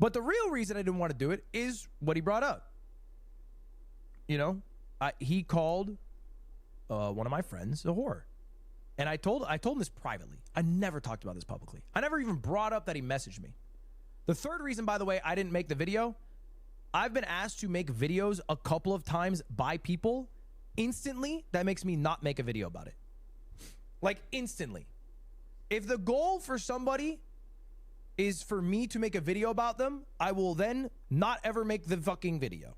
But the real reason I didn't want to do it is what he brought up. You know, he called one of my friends a whore. And I told him this privately. I never talked about this publicly. I never even brought up that he messaged me. The third reason, by the way, I didn't make the video, I've been asked to make videos a couple of times by people instantly. That makes me not make a video about it. Like instantly. If the goal for somebody is for me to make a video about them, I will then not ever make the fucking video.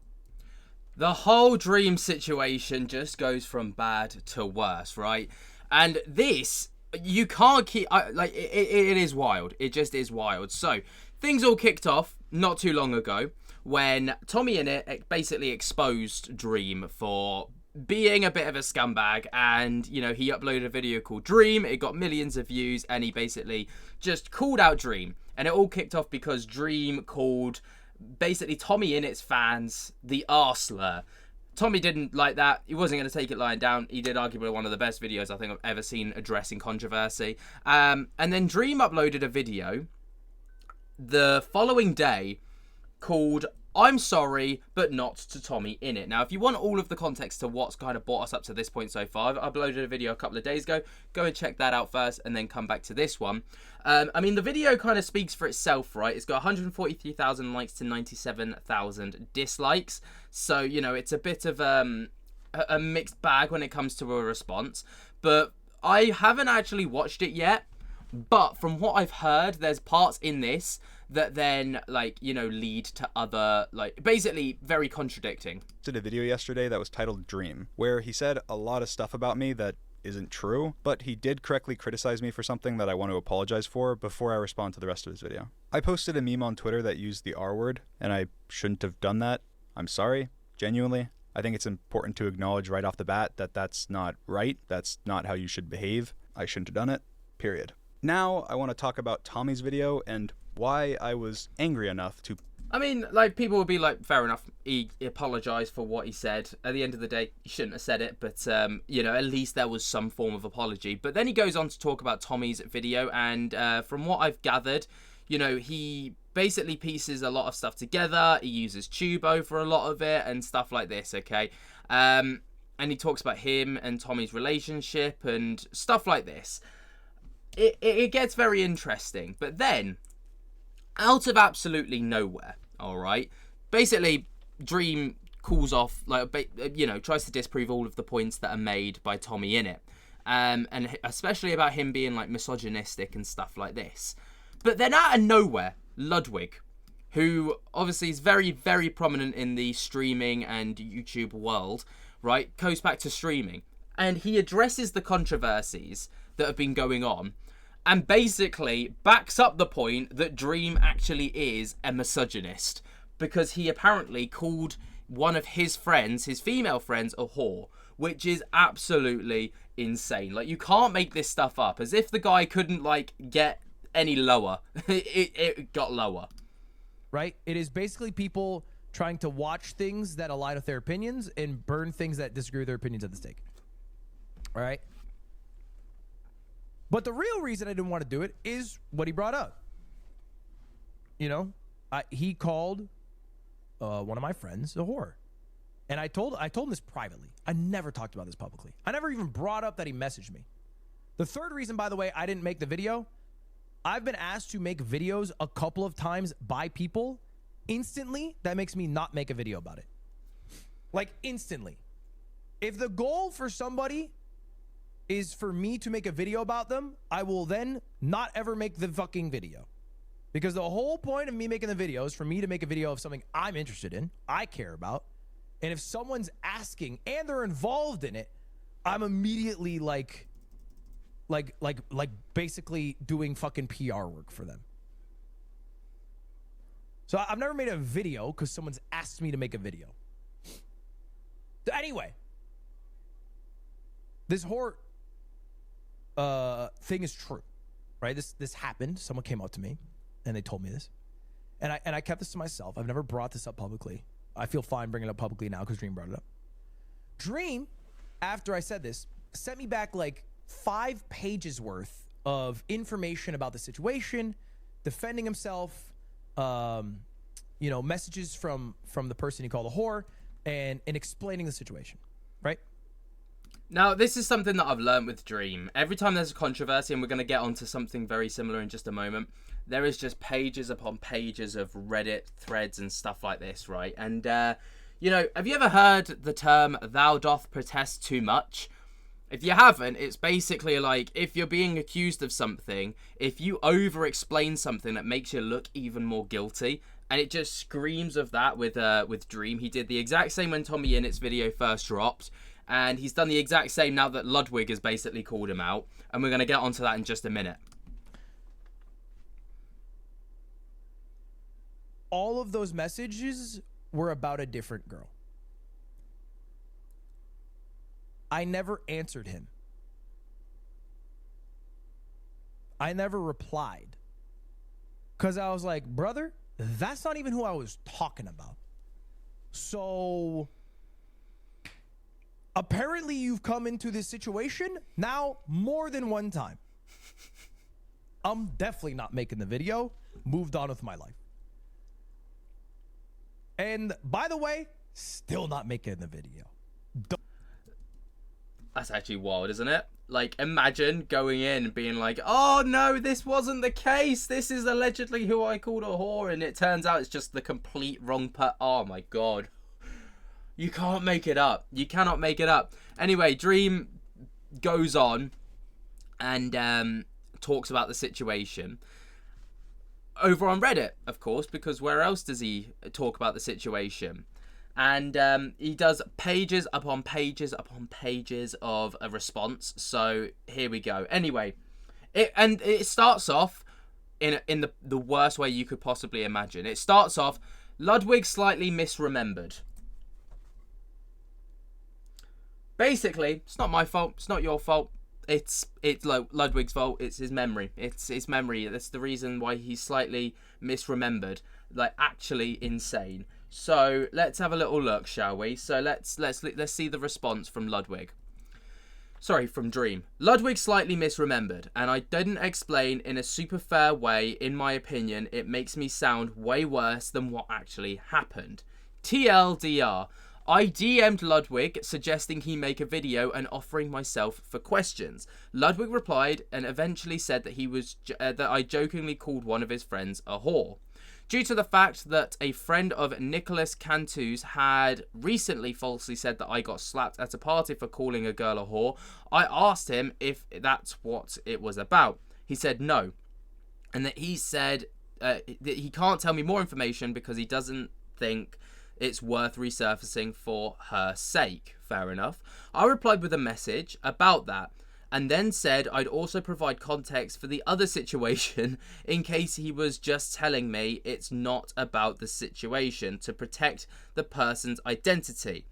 The whole Dream situation just goes from bad to worse, right? And this, you can't keep, it is wild. It just is wild. So, things all kicked off not too long ago when Tommy Innit basically exposed Dream for being a bit of a scumbag, and, you know, he uploaded a video called Dream. It got millions of views, and he basically just called out Dream. And it all kicked off because Dream called basically Tommy Innit's fans the arseler. Tommy didn't like that. He wasn't going to take it lying down. He did arguably one of the best videos I think I've ever seen addressing controversy. And then Dream uploaded a video the following day called I'm Sorry, but Not to Tommy Innit. Now, if you want all of the context to what's kind of brought us up to this point so far, I've uploaded a video a couple of days ago. Go and check that out first and then come back to this one. I mean, the video kind of speaks for itself, right? It's got 143,000 likes to 97,000 dislikes. So, you know, it's a bit of a mixed bag when it comes to a response. But I haven't actually watched it yet. But from what I've heard, there's parts in this that then, like, you know, lead to other, like, basically very contradicting. Did a video yesterday that was titled Dream, where he said a lot of stuff about me that isn't true, but he did correctly criticize me for something that I want to apologize for before I respond to the rest of his video. I posted a meme on Twitter that used the R word, and I shouldn't have done that. I'm sorry, genuinely. I think it's important to acknowledge right off the bat that that's not right. That's not how you should behave. I shouldn't have done it, period. Now I want to talk about Tommy's video and why I was angry enough to... I mean, like, people would be like, fair enough, he apologized for what he said. At the end of the day, he shouldn't have said it, but, you know, at least there was some form of apology. But then he goes on to talk about Tommy's video, and from what I've gathered, you know, he basically pieces a lot of stuff together. He uses Tubo for a lot of it and stuff like this, okay? And he talks about him and Tommy's relationship and stuff like this. It gets very interesting, but then, out of absolutely nowhere, all right, basically, Dream calls off, like, you know, tries to disprove all of the points that are made by Tommy Innit, and especially about him being, like, misogynistic and stuff like this. But then out of nowhere, Ludwig, who obviously is very, very prominent in the streaming and YouTube world, right, goes back to streaming, and he addresses the controversies that have been going on, and basically backs up the point that Dream actually is a misogynist, because he apparently called one of his friends, his female friends, a whore, which is absolutely insane. Like, you can't make this stuff up. As if the guy couldn't, like, get any lower. It got lower. Right? It is basically people trying to watch things that align with their opinions and burn things that disagree with their opinions at the stake. All right? But the real reason I didn't want to do it is what he brought up. You know, he called one of my friends a whore. And I told him this privately. I never talked about this publicly. I never even brought up that he messaged me. The third reason, by the way, I didn't make the video, I've been asked to make videos a couple of times by people instantly. That makes me not make a video about it. Like, instantly. If the goal for somebody is for me to make a video about them, I will then not ever make the fucking video. Because the whole point of me making the video is for me to make a video of something I'm interested in, I care about. And if someone's asking and they're involved in it, I'm immediately like basically doing fucking PR work for them. So I've never made a video because someone's asked me to make a video. So anyway, this whore thing is true, right? This happened. Someone came up to me and they told me this, and I kept this to myself. I've never brought this up publicly. I feel fine bringing it up publicly now because Dream brought it up. Dream, after I said this, sent me back like 5 pages worth of information about the situation, defending himself, messages from the person he called a whore and explaining the situation, right? Now, this is something that I've learned with Dream. Every time there's a controversy, and we're going to get onto something very similar in just a moment, there is just pages upon pages of Reddit threads and stuff like this, right? And, have you ever heard the term, thou doth protest too much? If you haven't, it's basically like, if you're being accused of something, if you over-explain something that makes you look even more guilty, and it just screams of that with Dream. He did the exact same when Tommy Innett's video first dropped, and he's done the exact same now that Ludwig has basically called him out, and we're going to get onto that in just a minute. All of those messages were about a different girl. I never answered him. I never replied. Because I was like, brother, that's not even who I was talking about. So apparently you've come into this situation now more than one time. I'm definitely not making the video. Moved on with my life. And by the way, still not making the video. That's actually wild, isn't it? Like, imagine going in and being like, oh no, this wasn't the case. This is allegedly who I called a whore. And it turns out it's just the complete wrong Oh my God. You can't make it up. You cannot make it up. Anyway, Dream goes on and talks about the situation. Over on Reddit, of course, because where else does he talk about the situation? And he does pages upon pages upon pages of a response. So here we go. Anyway, it starts off in the worst way you could possibly imagine. It starts off, Ludwig slightly misremembered. Basically, it's not my fault. It's not your fault. It's Ludwig's fault. It's his memory. It's his memory. That's the reason why he's slightly misremembered. Like, actually insane. So let's have a little look, shall we? So let's see the response from Ludwig. Sorry, from Dream. Ludwig slightly misremembered, and I didn't explain in a super fair way. In my opinion, it makes me sound way worse than what actually happened. TLDR. I DM'd Ludwig suggesting he make a video and offering myself for questions. Ludwig replied and eventually said that that I jokingly called one of his friends a whore. Due to the fact that a friend of Nicholas Cantu's had recently falsely said that I got slapped at a party for calling a girl a whore, I asked him if that's what it was about. He said no, and that he said that he can't tell me more information because he doesn't think it's worth resurfacing for her sake. Fair enough. I replied with a message about that, and then said I'd also provide context for the other situation in case he was just telling me it's not about the situation to protect the person's identity,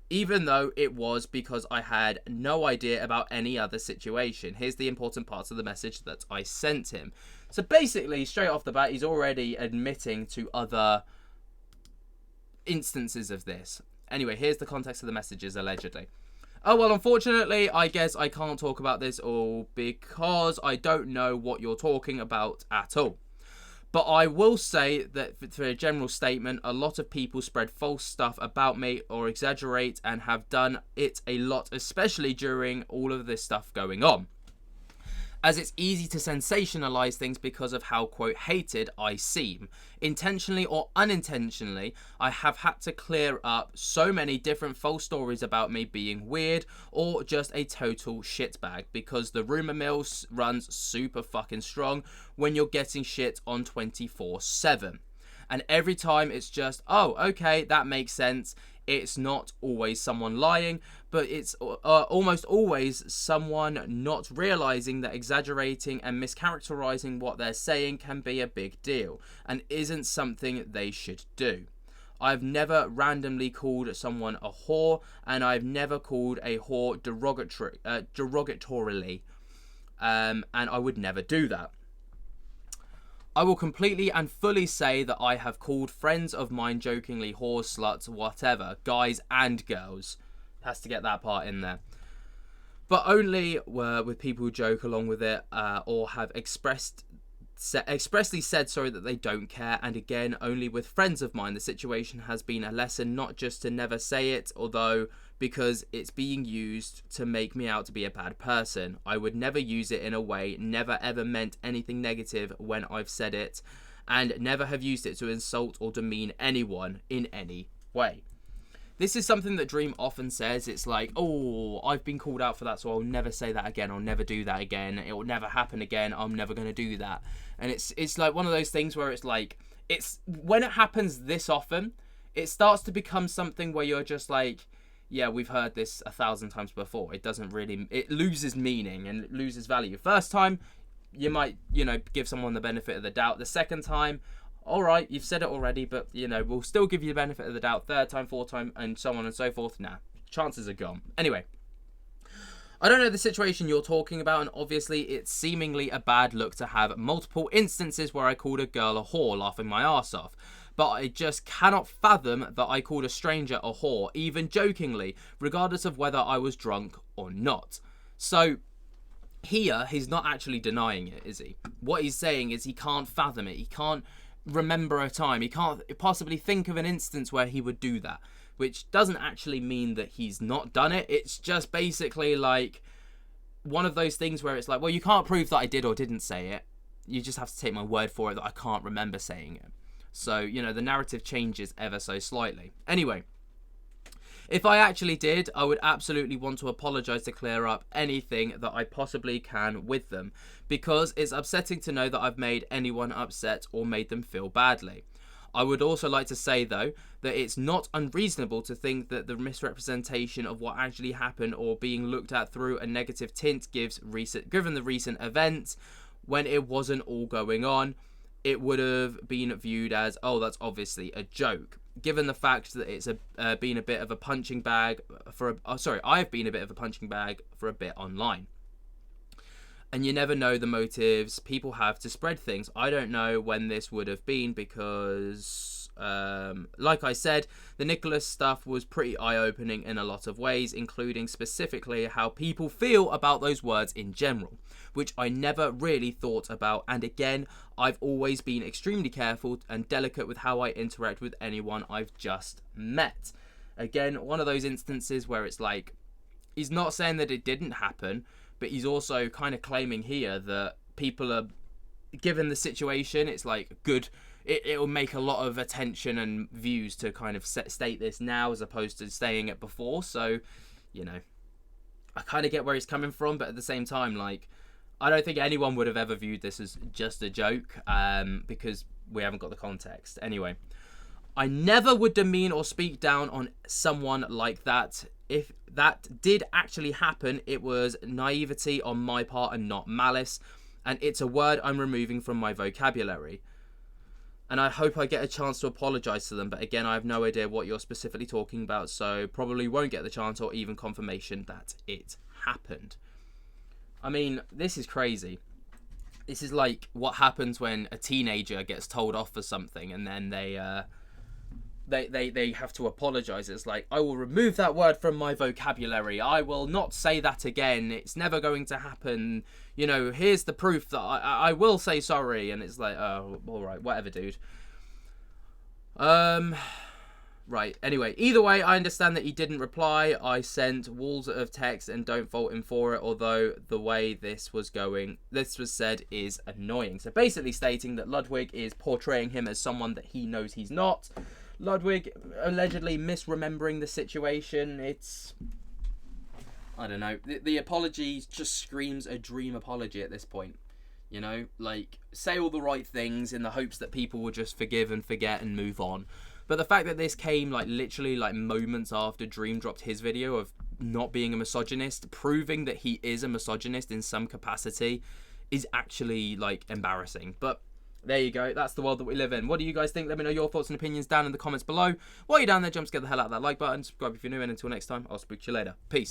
even though it was because I had no idea about any other situation. Here's the important parts of the message that I sent him. So basically, straight off the bat, he's already admitting to other instances of this. Anyway, here's the context of the messages, allegedly. Oh, well, unfortunately, I guess I can't talk about this all because I don't know what you're talking about at all. But I will say that for a general statement, a lot of people spread false stuff about me or exaggerate and have done it a lot, especially during all of this stuff going on, as it's easy to sensationalize things because of how, quote, hated I seem. Intentionally or unintentionally, I have had to clear up so many different false stories about me being weird or just a total shitbag, because the rumor mill runs super fucking strong when you're getting shit on 24/7. And every time it's just, oh, okay, that makes sense. It's not always someone lying, but it's almost always someone not realizing that exaggerating and mischaracterizing what they're saying can be a big deal and isn't something they should do. I've never randomly called someone a whore, and I've never called a whore derogatorily, and I would never do that. I will completely and fully say that I have called friends of mine jokingly whores, sluts, whatever, guys and girls. Has to get that part in there. But only with people who joke along with it or have expressed expressly said sorry that they don't care, and again, only with friends of mine. The situation has been a lesson not just to never say it, although because it's being used to make me out to be a bad person. I would never use it in a way, never ever meant anything negative when I've said it, and never have used it to insult or demean anyone in any way. This is something that Dream often says. It's like, oh, I've been called out for that, so I'll never say that again. I'll never do that again. It will never happen again. I'm never going to do that. And it's like one of those things where it's like, it's when it happens this often, it starts to become something where you're just like, yeah, we've heard this 1,000 times before. It doesn't really, it loses meaning and it loses value. First time, you might, give someone the benefit of the doubt. The second time, all right, you've said it already, but, we'll still give you the benefit of the doubt. Third time, fourth time, and so on and so forth. Nah, chances are gone. Anyway, I don't know the situation you're talking about, and obviously it's seemingly a bad look to have multiple instances where I called a girl a whore, laughing my arse off. But I just cannot fathom that I called a stranger a whore, even jokingly, regardless of whether I was drunk or not. So here, he's not actually denying it, is he? What he's saying is he can't fathom it. He can't remember a time. He can't possibly think of an instance where he would do that, which doesn't actually mean that he's not done it. It's just basically like one of those things where it's like, well, you can't prove that I did or didn't say it. You just have to take my word for it that I can't remember saying it. So, the narrative changes ever so slightly. Anyway, if I actually did, I would absolutely want to apologise to clear up anything that I possibly can with them, because it's upsetting to know that I've made anyone upset or made them feel badly. I would also like to say, though, that it's not unreasonable to think that the misrepresentation of what actually happened or being looked at through a negative tint given the recent events, when it wasn't all going on, it would have been viewed as, oh, that's obviously a joke. Given the fact that it's been a bit of a punching bag I've been a bit of a punching bag for a bit online. And you never know the motives people have to spread things. I don't know when this would have been because, like I said, the Nicholas stuff was pretty eye-opening in a lot of ways, including specifically how people feel about those words in general, which I never really thought about. And again, I've always been extremely careful and delicate with how I interact with anyone I've just met. Again, one of those instances where it's like, he's not saying that it didn't happen, but he's also kind of claiming here that people are, given the situation, it's like good, it'll make a lot of attention and views to kind of state this now as opposed to saying it before. So, I kind of get where he's coming from, but at the same time, like, I don't think anyone would have ever viewed this as just a joke, because we haven't got the context. Anyway, I never would demean or speak down on someone like that. If that did actually happen, it was naivety on my part and not malice, and it's a word I'm removing from my vocabulary. And I hope I get a chance to apologise to them, but again, I have no idea what you're specifically talking about, so probably won't get the chance or even confirmation that it happened. I mean, this is crazy. This is like what happens when a teenager gets told off for something and then they have to apologise. It's like, I will remove that word from my vocabulary. I will not say that again. It's never going to happen. Here's the proof that I will say sorry. And it's like, oh, all right, whatever, dude. Right, anyway, either way, I understand that he didn't reply. I sent walls of text and don't fault him for it, although the way this was said is annoying. So basically stating that Ludwig is portraying him as someone that he knows he's not. Ludwig allegedly misremembering the situation. I don't know. The apology just screams a Dream apology at this point. Like, say all the right things in the hopes that people will just forgive and forget and move on. But the fact that this came literally moments after Dream dropped his video of not being a misogynist, proving that he is a misogynist in some capacity, is actually embarrassing. But there you go. That's the world that we live in. What do you guys think? Let me know your thoughts and opinions down in the comments below. While you're down there, jump to get the hell out of that like button. Subscribe if you're new, and until next time, I'll speak to you later. Peace.